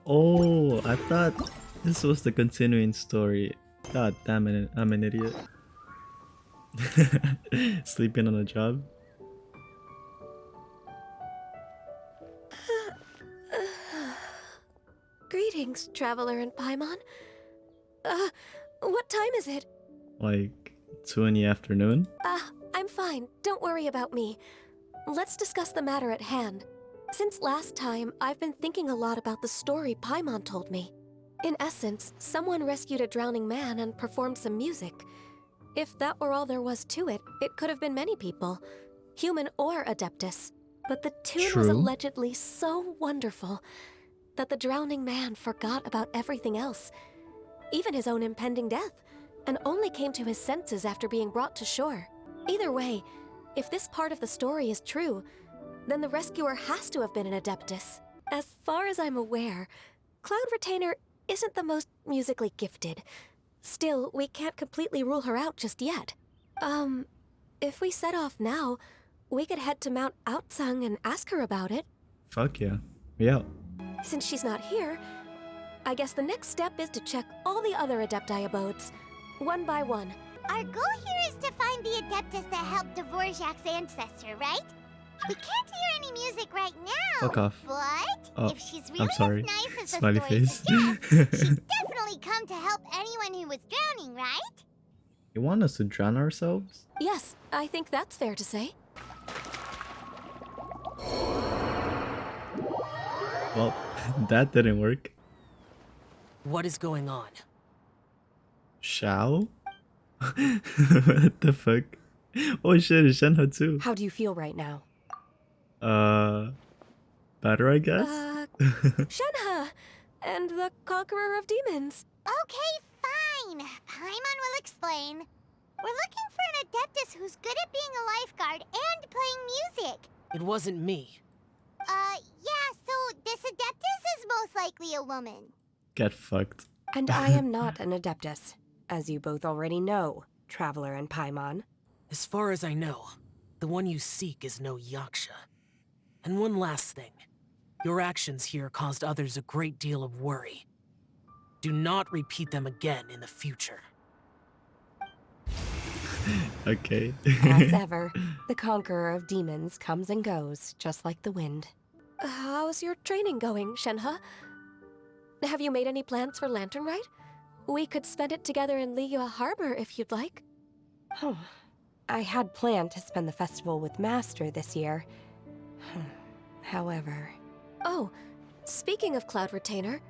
Oh, I thought this was the continuing story. God damn it, I'm an idiot. Sleeping on a job? Greetings, traveler in Paimon. What time is it? Like 2 in the afternoon? I'm fine. Don't worry about me. Let's discuss the matter at hand. Since last time, I've been thinking a lot about the story Paimon told me. In essence, someone rescued a drowning man and performed some music. If that were all there was to it, it could have been many people, human or Adeptus. But the tune was True. allegedly so wonderful that the drowning man forgot about everything else, even his own impending death, and only came to his senses after being brought to shore. Either way, if this part of the story is true, then the rescuer has to have been an Adeptus. As far as I'm aware, Cloud Retainer isn't the most musically gifted. Still, we can't completely rule her out just yet. If we set off now, we could head to Mount Outsung and ask her about it. Fuck yeah. We out. Since she's not here, I guess the next step is to check all the other Adepti abodes, one by one. Our goal here is to find the Adeptus that helped Dvorak's ancestor, right? We can't hear any music right now. Fuck off. But Oh, if she's really I'm sorry. as nice as the Smiley story face. suggests, she'd definitely come to help anyone who was drowning, right? You want us to drown ourselves? Yes, I think that's fair to say. Well, that didn't work. What is going on? Shao? What the fuck? Oh shit, it's Shenhe too. How do you feel right now? Better I guess? Shenhe! And the Conqueror of Demons. Okay, fine. Paimon will explain. We're looking for an Adeptus who's good at being a lifeguard and playing music. It wasn't me. Yeah, so this Adeptus is most likely a woman. Get fucked. And I am not an Adeptus, as you both already know, Traveler and Paimon. As far as I know, the one you seek is no Yaksha. And one last thing. Your actions here caused others a great deal of worry. Do not repeat them again in the future. Okay. As ever, the Conqueror of Demons comes and goes, just like the wind. How's your training going, Shenhe? Have you made any plans for Lantern Rite? We could spend it together in Liyue Harbor if you'd like. Oh, I had planned to spend the festival with Master this year. However... Oh, speaking of Cloud Retainer,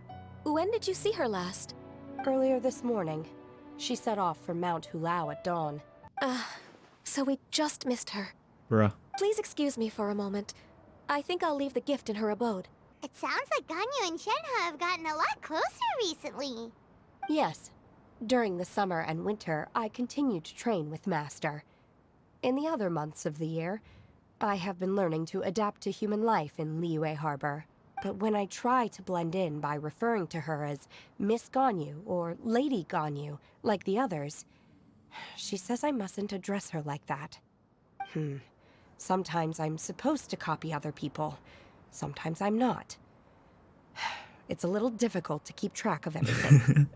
when did you see her last? Earlier this morning, she set off for Mount Hulao at dawn. So we just missed her. Bruh. Please excuse me for a moment. I think I'll leave the gift in her abode. It sounds like Ganyu and Shenhe have gotten a lot closer recently. Yes. During the summer and winter, I continued to train with Master. In the other months of the year, I have been learning to adapt to human life in Liyue Harbor. But when I try to blend in by referring to her as Miss Ganyu or Lady Ganyu, like the others, she says I mustn't address her like that. Sometimes I'm supposed to copy other people. Sometimes I'm not. It's a little difficult to keep track of everything.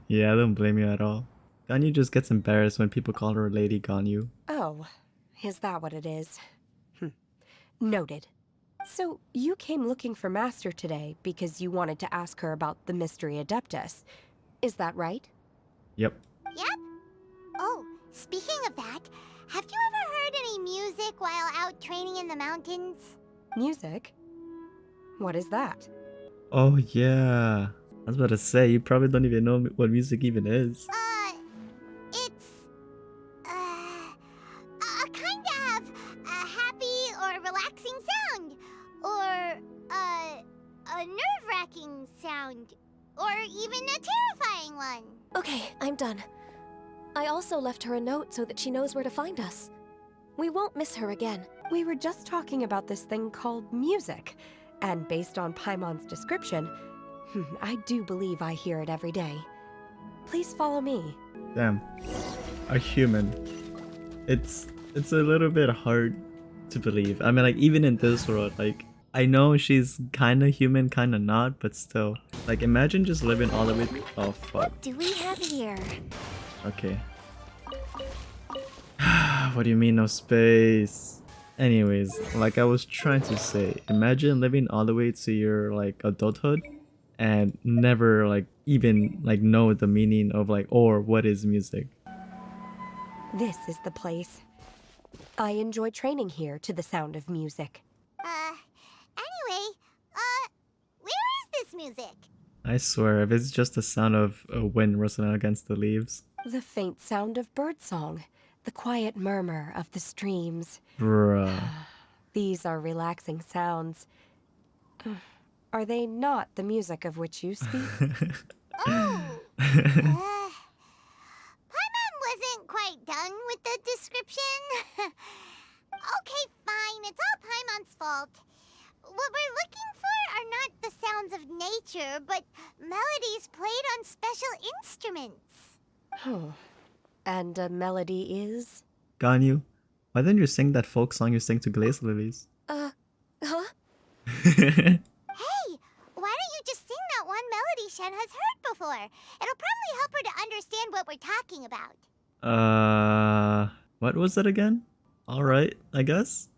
Yeah, I don't blame you at all. Ganyu just gets embarrassed when people call her Lady Ganyu. Oh, is that what it is? Noted. So, you came looking for Master today because you wanted to ask her about the Mystery Adeptus. Is that right? Yep. Yep. Oh, speaking of that, have you ever heard any music while out training in the mountains? Music? What is that? Oh yeah. I was about to say, you probably don't even know what music even is. It's, a kind of a happy or relaxing sound. Or, a nerve-wracking sound. Or even a terrifying one. Okay, I'm done. I also left her a note so that she knows where to find us. We won't miss her again. We were just talking about this thing called music. And based on Paimon's description, I do believe I hear it every day. Please follow me. Damn. A human. It's a little bit hard to believe. I mean, like, even in this world, like, I know she's kind of human, kind of not, but still. Like, imagine just living all the way. Oh fuck. What do we have here? Okay. What do you mean no space? Anyways, like I was trying to say, imagine living all the way to your like adulthood and never like even like know the meaning of like or what is music. This is the place. I enjoy training here to the sound of music. Anyway, where is this music? I swear, if it's just the sound of a wind rustling against the leaves. The faint sound of birdsong, the quiet murmur of the streams. Bruh. These are relaxing sounds. Are they not the music of which you speak? Oh! Paimon wasn't quite done with the description. Okay, fine. It's all Paimon's fault. What we're looking for are not the sounds of nature, but melodies played on special instruments. Oh. And a melody is? Ganyu, why didn't you sing that folk song you sing to Glaze Lilies? Huh? Hey, why don't you just sing that one melody Shen has heard before? It'll probably help her to understand what we're talking about. What was that again? Alright, I guess.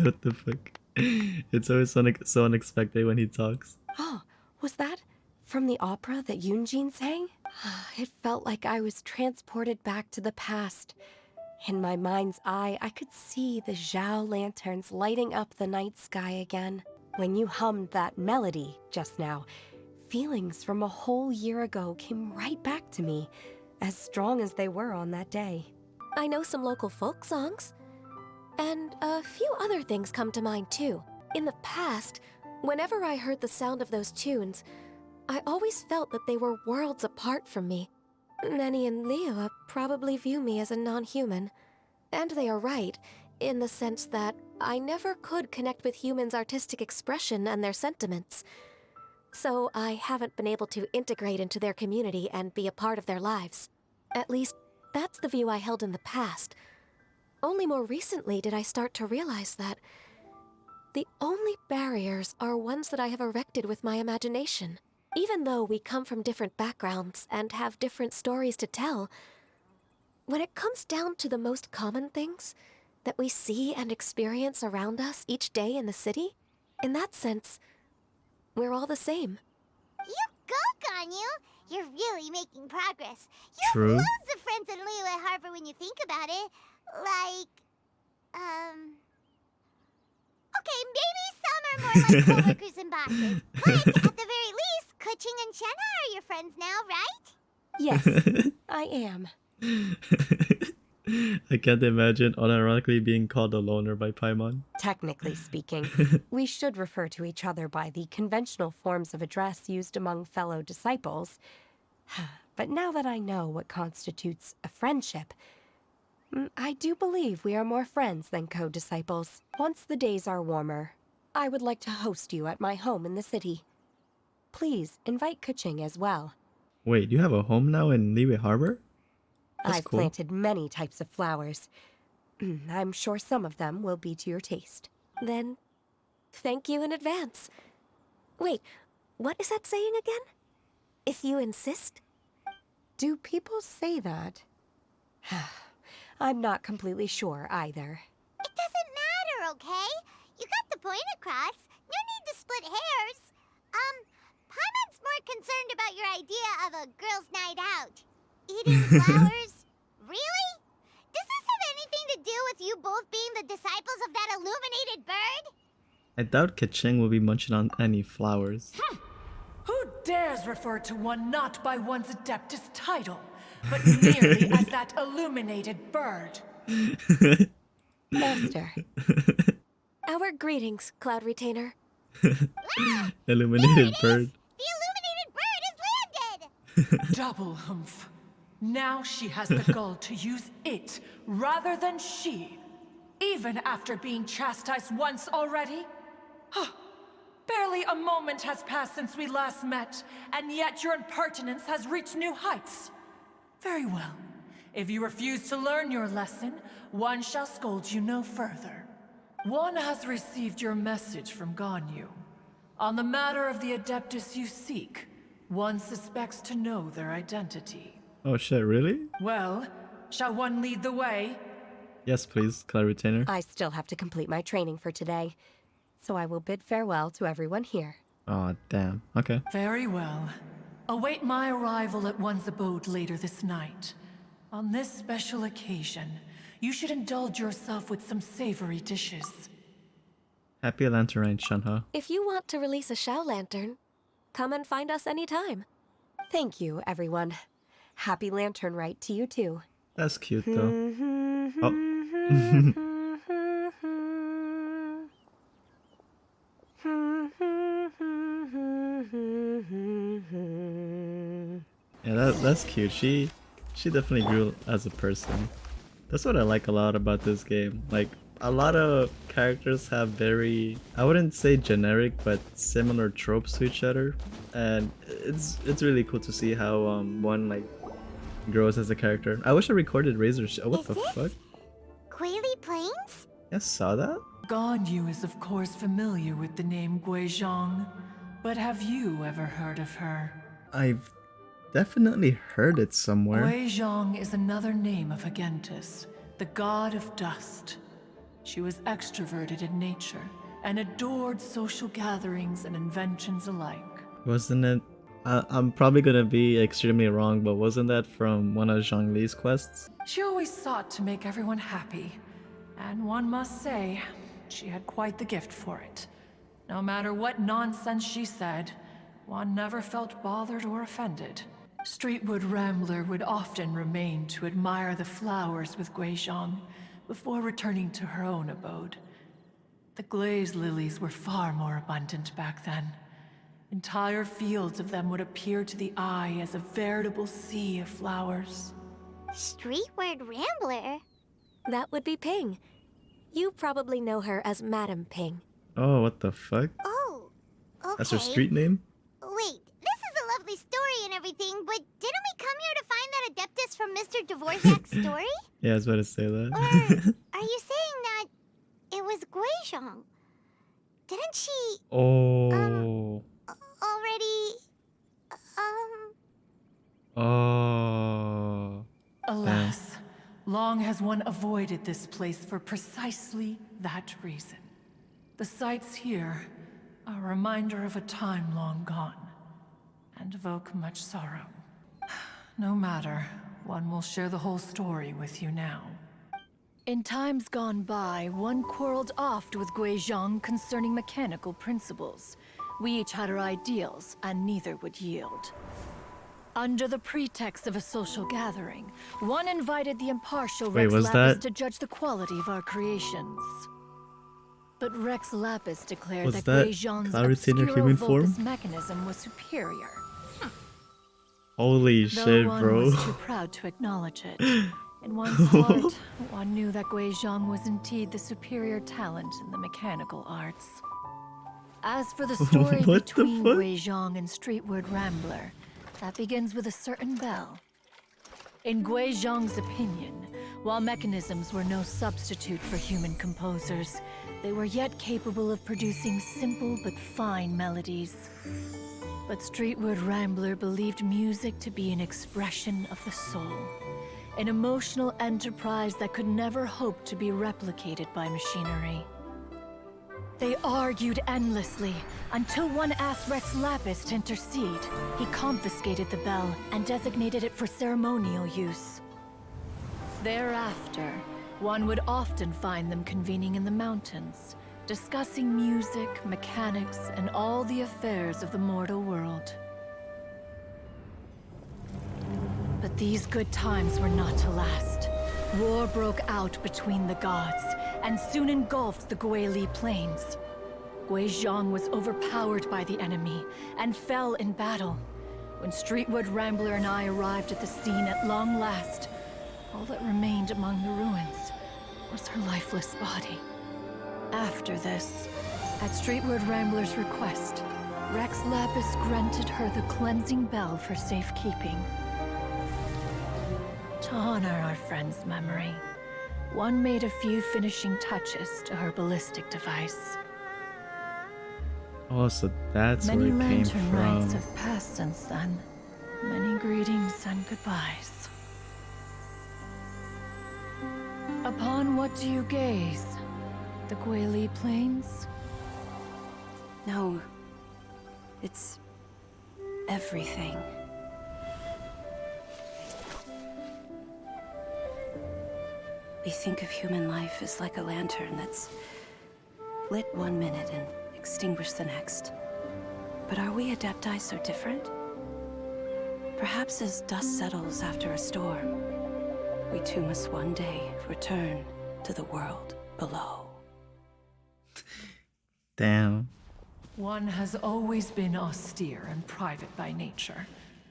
What the fuck? It's always so unexpected when he talks. Oh, was that from the opera that Yoonjin sang? It felt like I was transported back to the past. In my mind's eye, I could see the Zhao lanterns lighting up the night sky again. When you hummed that melody just now, feelings from a whole year ago came right back to me, as strong as they were on that day. I know some local folk songs. And a few other things come to mind too. In the past, whenever I heard the sound of those tunes, I always felt that they were worlds apart from me. Nenny and Liyue probably view me as a non-human. And they are right, in the sense that I never could connect with humans' artistic expression and their sentiments. So I haven't been able to integrate into their community and be a part of their lives. At least, that's the view I held in the past. Only more recently did I start to realize that the only barriers are ones that I have erected with my imagination. Even though we come from different backgrounds and have different stories to tell, when it comes down to the most common things that we see and experience around us each day in the city, in that sense, we're all the same. You go, Ganyu! You're really making progress. You True. have loads of friends in Liyue Harbor when you think about it. Like, okay, maybe some are more like coworkers and bosses. But at the very least, Keqing and Shenna are your friends now, right? Yes, I am. I can't imagine unironically being called a loner by Paimon. Technically speaking, we should refer to each other by the conventional forms of address used among fellow disciples. But now that I know what constitutes a friendship, I do believe we are more friends than co-disciples. Once the days are warmer, I would like to host you at my home in the city. Please invite Keqing as well. Wait, you have a home now in Liyue Harbor? That's I've cool. planted many types of flowers. I'm sure some of them will be to your taste. Then, thank you in advance. Wait, what is that saying again? If you insist? Do people say that? I'm not completely sure either. It doesn't matter, okay? You got the point across. No need to split hairs. Paimon's more concerned about your idea of a girls' night out. Eating flowers? Really? Does this have anything to do with you both being the disciples of that illuminated bird? I doubt Keqing will be munching on any flowers. Who dares refer to one not by one's Adeptus title, but merely as that illuminated bird? Master, Our greetings, Cloud Retainer. Illuminated bird. The illuminated bird has landed! Double humph. Now she has the gall to use it rather than she, even after being chastised once already? Barely a moment has passed since we last met, and yet your impertinence has reached new heights. Very well. If you refuse to learn your lesson, one shall scold you no further. One has received your message from Ganyu. On the matter of the Adeptus you seek, one suspects to know their identity. Oh shit, really? Well, shall one lead the way? Yes, please, Cloud Retainer. I still have to complete my training for today, so I will bid farewell to everyone here. Oh damn. Okay. Very well. Await my arrival at one's abode later this night. On this special occasion, you should indulge yourself with some savory dishes. Happy Lantern Shanha. If you want to release a Shao Lantern, come and find us anytime. Thank you, everyone. Happy Lantern Rite to you too. That's cute though. Oh. Yeah, that's cute. She definitely grew as a person. That's what I like a lot about this game. Like, a lot of characters have very, I wouldn't say generic, but similar tropes to each other, and it's really cool to see how one like grows as a character. I wish I recorded Razor's. Oh, what Is the this- fuck? Quaily Plains? I saw that. Ganyu is of course familiar with the name Guizhong, but have you ever heard of her? I've definitely heard it somewhere. Guizhong is another name of Agentis, the god of dust. She was extroverted in nature and adored social gatherings and inventions alike. Wasn't it? I'm probably gonna be extremely wrong, but wasn't that from one of Zhongli's quests? She always sought to make everyone happy, and one must say, she had quite the gift for it. No matter what nonsense she said, one never felt bothered or offended. Streetwood Rambler would often remain to admire the flowers with Guizhong before returning to her own abode. The glaze lilies were far more abundant back then. Entire fields of them would appear to the eye as a veritable sea of flowers. Streetward Rambler? That would be Ping. You probably know her as Madam Ping. Oh, what the fuck? Oh, okay. That's her street name? Wait, this is a lovely story and everything, but didn't we come here to find that Adeptus from Mr. Dvorak's story? Yeah, I was about to say Or that. are you saying that it was Guizhong? Didn't she Oh. already, Oh. Alas, long has one avoided this place for precisely that reason. The sights here are a reminder of a time long gone, and evoke much sorrow. No matter, one will share the whole story with you now. In times gone by, one quarreled oft with Guizhong concerning mechanical principles. We each had our ideals, and neither would yield. Under the pretext of a social gathering, one invited the impartial Wait, Rex was Lapis that- to judge the quality of our creations. But Rex Lapis declared Was that that Guizhong's Cloud Retainer human form? obscuro-vulpus mechanism was superior, Holy though shit, one bro. was too proud to acknowledge it. In one's heart, one knew that Guizhong was indeed the superior talent in the mechanical arts. As for the story What the between fuck? Guizhong and Streetward Rambler, that begins with a certain bell. In Guizhong's opinion, while mechanisms were no substitute for human composers, they were yet capable of producing simple but fine melodies. But Streetward Rambler believed music to be an expression of the soul, an emotional enterprise that could never hope to be replicated by machinery. They argued endlessly, until one asked Rex Lapis to intercede. He confiscated the bell and designated it for ceremonial use. Thereafter, one would often find them convening in the mountains, discussing music, mechanics, and all the affairs of the mortal world. But these good times were not to last. War broke out between the gods, and soon engulfed the Guili Plains. Guizhong was overpowered by the enemy, and fell in battle. When Streetwood Rambler and I arrived at the scene at long last, all that remained among the ruins was her lifeless body. After this, At Streetward Rambler's request, Rex Lapis granted her the cleansing bell for safekeeping. To honor our friend's memory, one made a few finishing touches to her ballistic device. Oh, so that's where Many it came lantern rites from. have passed since then. Many greetings and goodbyes. Upon what do you gaze? The Guili Plains? No. It's everything. We think of human life as like a lantern that's lit one minute and extinguished the next. But are we Adepti so different? Perhaps as dust settles after a storm, we too must one day return to the world below. Damn. One has always been austere and private by nature,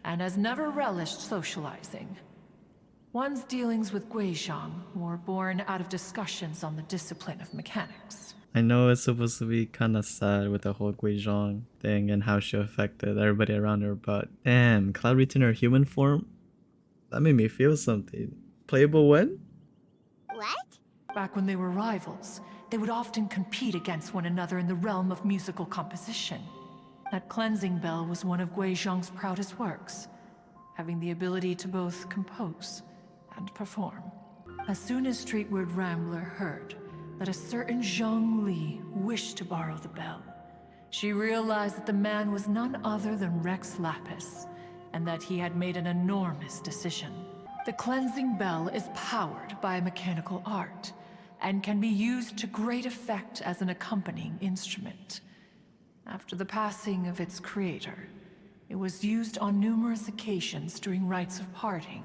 and has never relished socializing. One's dealings with Guizhong were born out of discussions on the discipline of mechanics. I know it's supposed to be kind of sad with the whole Guizhong thing and how she affected everybody around her, but damn, Cloud retained her human form? That made me feel something. Playable when? What? Back when they were rivals, they would often compete against one another in the realm of musical composition. That cleansing bell was one of Guizhong's proudest works, having the ability to both compose and perform. As soon as Streetward Rambler heard that a certain Zhang Li wished to borrow the bell, she realized that the man was none other than Rex Lapis, and that he had made an enormous decision. The cleansing bell is powered by a mechanical art, and can be used to great effect as an accompanying instrument. After the passing of its creator, it was used on numerous occasions during rites of parting.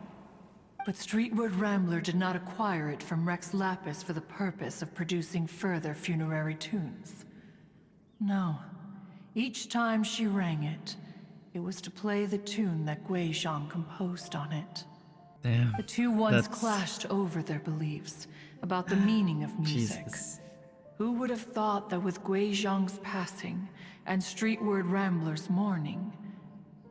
But Streetward Rambler did not acquire it from Rex Lapis for the purpose of producing further funerary tunes. No. Each time she rang it, it was to play the tune that Guizhong composed on it. Damn. The two once That's- clashed over their beliefs about the meaning of music. Jesus. Who would have thought that with Guizhong's passing and Streetward Rambler's mourning,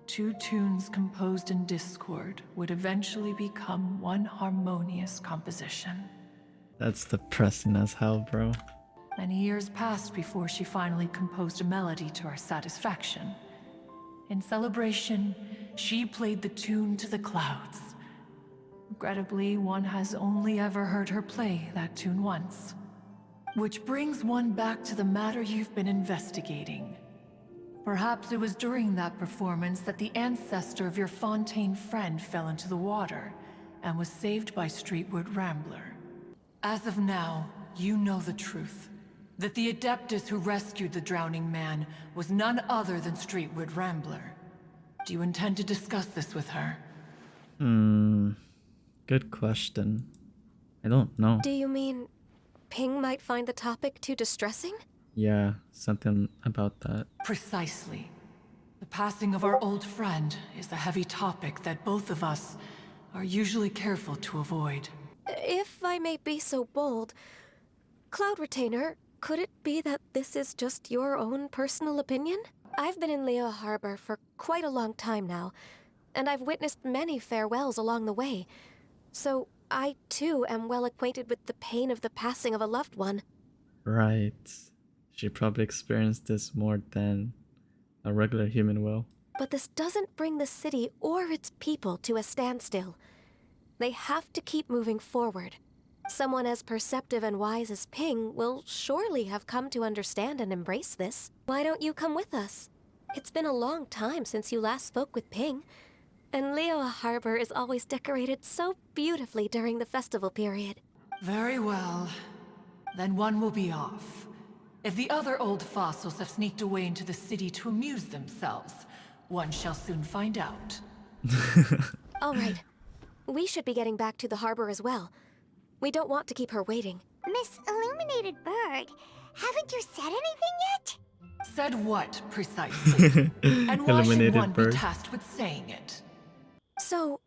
two tunes composed in discord would eventually become one harmonious composition? That's depressing as hell, bro. Many years passed before she finally composed a melody to our satisfaction. In celebration, she played the tune to the clouds. Regrettably, one has only ever heard her play that tune once. Which brings one back to the matter you've been investigating. Perhaps it was during that performance that the ancestor of your Fontaine friend fell into the water and was saved by Streetward Rambler. As of now, you know the truth. That the Adeptus who rescued the drowning man was none other than Streetward Rambler. Do you intend to discuss this with her? Good question. I don't know. Do you mean Ping might find the topic too distressing? Yeah, something about that. Precisely. The passing of our old friend is a heavy topic that both of us are usually careful to avoid. If I may be so bold, Cloud Retainer, could it be that this is just your own personal opinion? I've been in Liyue Harbor for quite a long time now, and I've witnessed many farewells along the way. So I too am well acquainted with the pain of the passing of a loved one. Right. She probably experienced this more than a regular human will. But this doesn't bring the city or its people to a standstill. They have to keep moving forward. Someone as perceptive and wise as Ping will surely have come to understand and embrace this. Why don't you come with us? It's been a long time since you last spoke with Ping, and Liyue Harbor is always decorated so beautifully during the festival period. Very well. Then one will be off. If the other old fossils have sneaked away into the city to amuse themselves, one shall soon find out. All right. We should be getting back to the harbor as well. We don't want to keep her waiting. Miss Illuminated Bird, haven't you said anything yet? Said what, precisely? And why should Illuminated one be bird. tasked with saying it? So,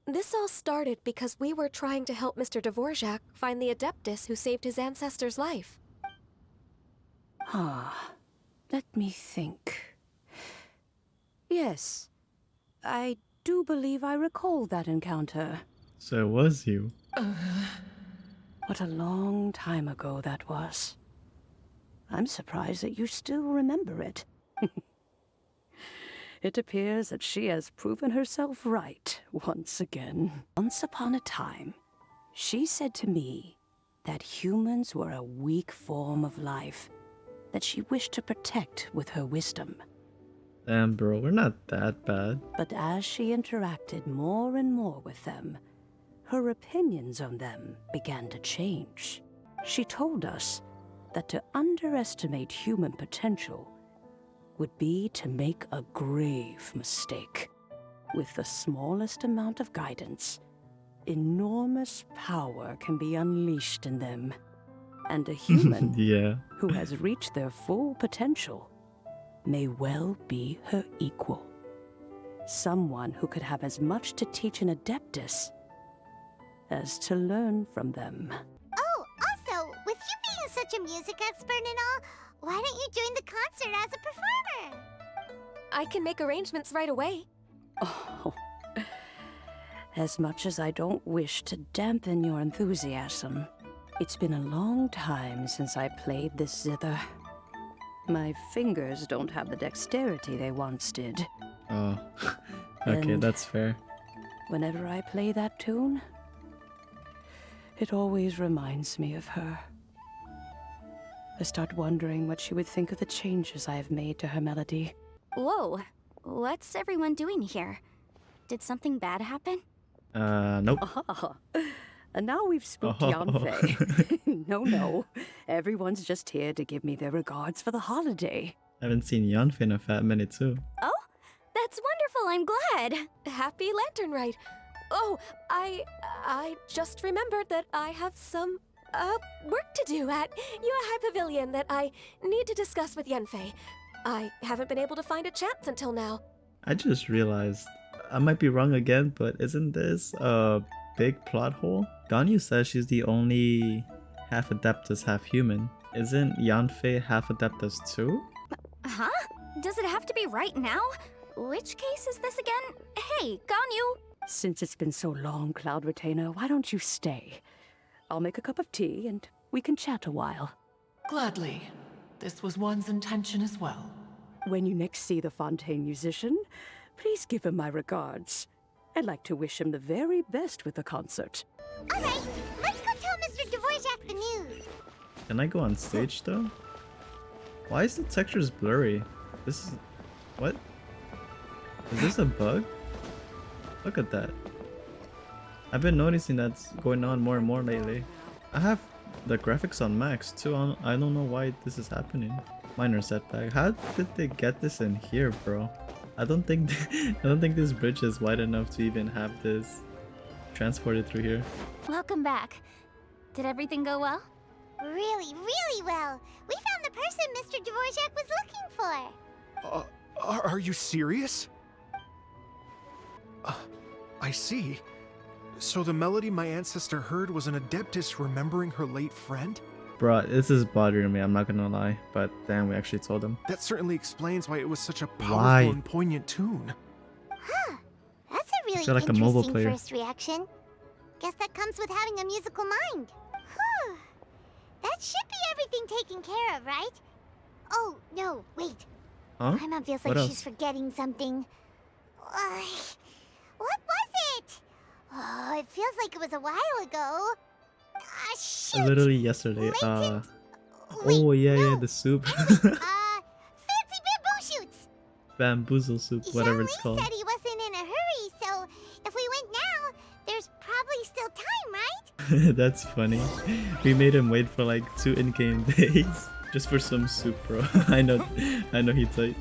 this all started because we were trying to help Mr. Dvorak find the Adeptus who saved his ancestor's life. Ah, Let me think. Yes, I do believe I recall that encounter. So it was you. What a long time ago that was. I'm surprised that you still remember it. It appears that she has proven herself right once again. Once upon a time, she said to me that humans were a weak form of life that she wished to protect with her wisdom. Damn, bro, we're not that bad. But as she interacted more and more with them, her opinions on them began to change. She told us that to underestimate human potential would be to make a grave mistake. With the smallest amount of guidance, enormous power can be unleashed in them. And a human Yeah. who has reached their full potential may well be her equal. Someone who could have as much to teach an Adeptus as to learn from them. Oh, also, with you being such a music expert and all, why don't you join the concert as a performer? I can make arrangements right away. Oh, as much as I don't wish to dampen your enthusiasm, it's been a long time since I played this zither. My fingers don't have the dexterity they once did. Oh. Okay, And- that's fair. Whenever I play that tune, it always reminds me of her. I start wondering what she would think of the changes I have made to her melody. Whoa, what's everyone doing here? Did something bad happen? Nope. Ah, and now we've spooked Oh. Yanfei. No. Everyone's just here to give me their regards for the holiday. I haven't seen Yanfei in a fat minute too. Oh, that's wonderful. I'm glad. Happy Lantern Rite. Oh, I just remembered that I have some work to do at Yuehai Pavilion that I need to discuss with Yanfei. I haven't been able to find a chance until now. I just realized, I might be wrong again, but isn't this a big plot hole? Ganyu says she's the only half Adeptus, half human. Isn't Yanfei half Adeptus too? Huh? Does it have to be right now? Which case is this again? Hey, Ganyu! Since it's been so long, Cloud Retainer, why don't you stay? I'll make a cup of tea and we can chat a while. Gladly. This was one's intention as well. When you next see the Fontaine musician, please give him my regards. I'd like to wish him the very best with the concert. All right, let's go tell Mr. Dvorak the news. Can I go on stage though? Why is the textures blurry? This is... what? Is this a bug? Look at that. I've been noticing that's going on more and more lately. I have the graphics on max too. I don't know why this is happening. Minor setback. How did they get this in here, bro? I don't think this bridge is wide enough to even have this transported through here. Welcome back. Did everything go well? Really, really well. We found the person Mr. Dvorak was looking for. Are you serious? I see. So the melody my ancestor heard was an Adeptus remembering her late friend? Bruh, this is bothering me, I'm not gonna lie. But damn, we actually told him. That certainly explains why it was such a powerful Why? and poignant tune. Huh. That's a really feel like a mobile interesting player. first reaction. Guess that comes with having a musical mind. Whew. That should be everything taken care of, right? Oh, no, wait. Huh? My mom feels What like else? she's forgetting something. What was it? Oh, it feels like it was a while ago. Ah, shoot! Literally yesterday. Latent- Oh Wait, yeah, yeah, no. the soup. Fancy bamboo shoots! Bamboozle soup, whatever Jean it's Lee called. said he wasn't in a hurry, so if we went now, there's probably still time, right? That's funny. We made him wait for like 2 in-game days just for some soup, bro. I know he tight.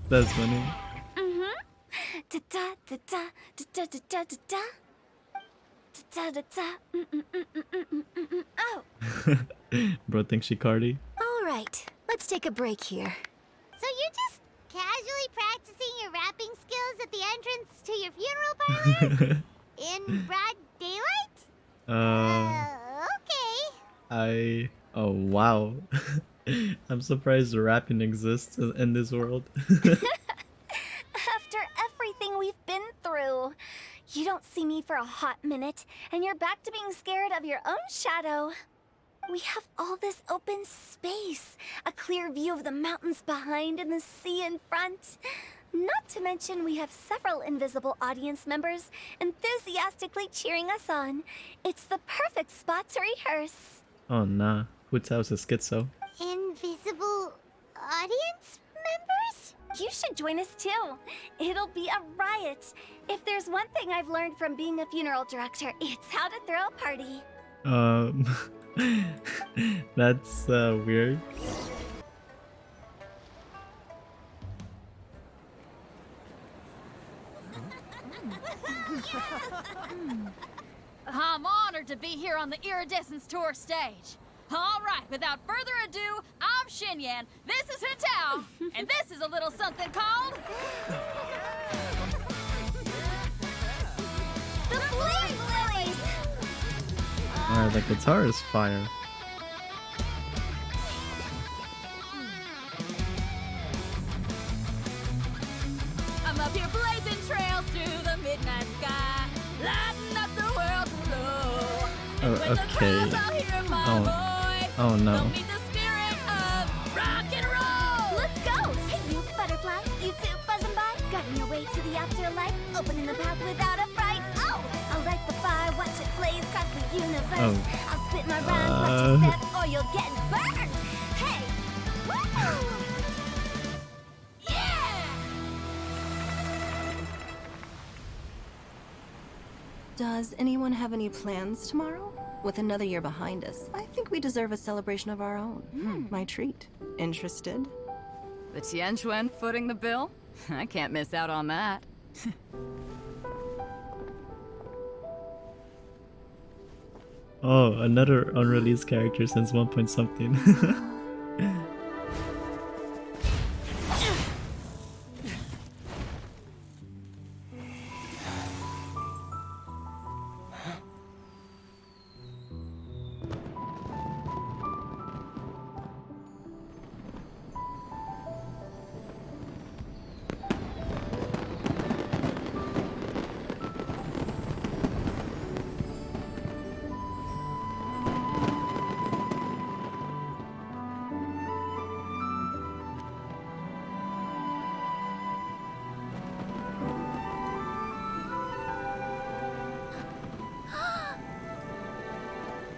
That's funny. Mm-hmm. Da-da-da-da, da-da-da-da-da-da. Da-da-da-da. Oh, Bro thinks she Cardi. all right. Let's take a break here. So you're just casually practicing your rapping skills at the entrance to your funeral parlor? In broad daylight? Okay. Oh wow. I'm surprised rapping exists in this world. After everything we've been through, you don't see me for a hot minute, and you're back to being scared of your own shadow. We have all this open space, a clear view of the mountains behind and the sea in front. Not to mention we have several invisible audience members enthusiastically cheering us on. It's the perfect spot to rehearse. Oh nah. Who tells a schizo? Invisible audience members? You should join us too. It'll be a riot. If there's one thing I've learned from being a funeral director, it's how to throw a party. That's weird. I'm honored to be here on the Iridescence Tour stage. All right, without further ado, I'm Xinyan, this is Hetao, and this is a little something called... The Blaze Lilies! Alright, the guitar is fire. I'm up here blazing trails through the midnight sky, lighting up the world below. Oh, When the crowds okay. all hear my Oh. voice, Oh no. they'll meet the spirit of rock and roll. Let's go! Hey, you butterfly, you two buzzing by, guiding your way to the afterlife, opening the path without a fright. Oh, I'll light the fire, watch it blaze across the universe. Oh. I'll spit my rhymes like you said, or you'll get burned. Hey, woo! Yeah! Does anyone have any plans tomorrow? With another year behind us, I think we deserve a celebration of our own. My treat. Interested? The Tianquan footing the bill? I can't miss out on that. Oh, another unreleased character since 1 point something.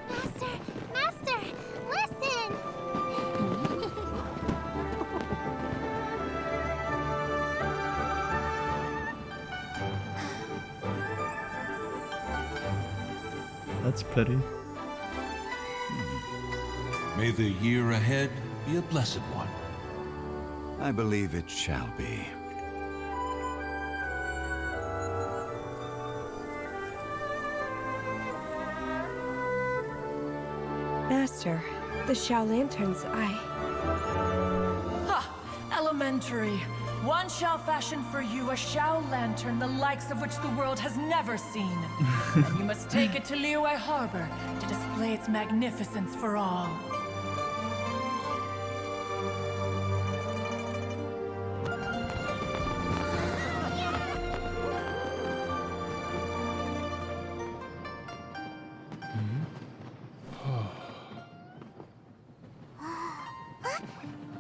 Master! Master! Listen! That's pretty. May the year ahead be a blessed one. I believe it shall be. Master, the Shao Lanterns, Ha! Elementary. One shall fashion for you a Shao Lantern the likes of which the world has never seen. And you must take it to Liyue Harbor to display its magnificence for all.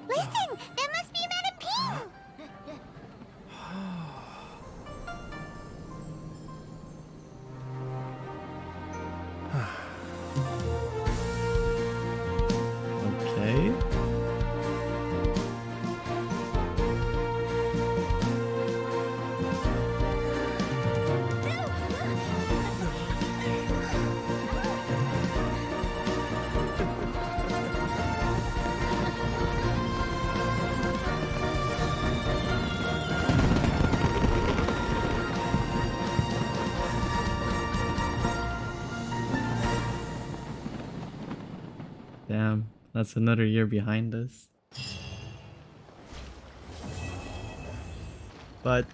Listen! That must be Madame Ping! Okay. Damn, that's another year behind us. But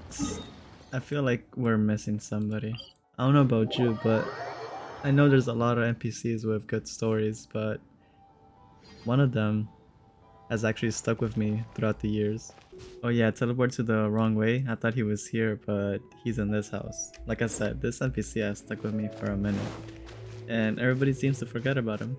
I feel like we're missing somebody. I don't know about you, but I know there's a lot of NPCs with good stories, but one of them has actually stuck with me throughout the years. Oh yeah, teleport to the wrong way. I thought he was here, but he's in this house. Like I said, this NPC has stuck with me for a minute, and everybody seems to forget about him.